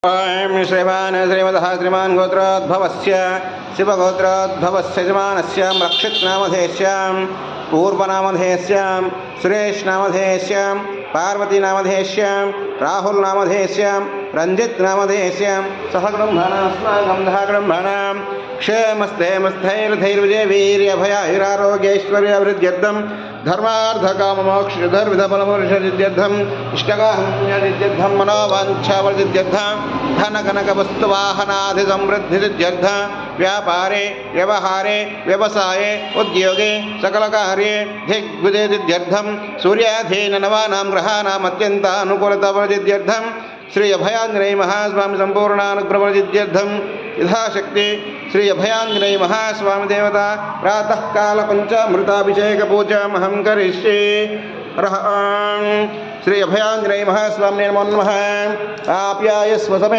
श्रीमान श्रीमदः श्रीमान गोत्रोद्भवस्य शिवगोत्रोद्भवस्य यजमानस्य रक्षितनामधेयस्य पूर्वनामधेयस्य सुरेश नामधेयस्य पार्वती नामधेयस्य राहुल नामधेयस्य रंजित नामधेयस्य सहगृह्णानास्माकं क्षेमस्थैर्धैर्विजय वीर्य भयायुरारोग्यैश्वर्यावृद्ध्यर्थं धर्मार्थकाममोक्षधर्विधफलमोक्षसिद्ध्यर्थं इष्टकाम्यसिद्ध्यर्थं मनोवाञ्छाफलसिद्ध्यर्थं धनकनकवस्तुवाहनादिसमृद्धिसिद्ध्यर्थं व्यापारे व्यवहारे व्यवसाये उद्योगे सकलकार्ये दिग्विजयसिद्ध्यर्थं सूर्याधीननवानां ग्रहाणाम् अत्यन्तानुकूलताफलसिद्ध्यर्थं श्री अभयांजनेय महास्वामी संपूर्णानुग्रहसिद्ध्यर्थं यथाशक्ति श्री अभयांजनेय महास्वामी देवता प्रातः काल पंचामृताभिषेक पूजामहं करिष्ये। श्री अभयांजनेय महास्वामी नमो नमः। आप्यायस्व समे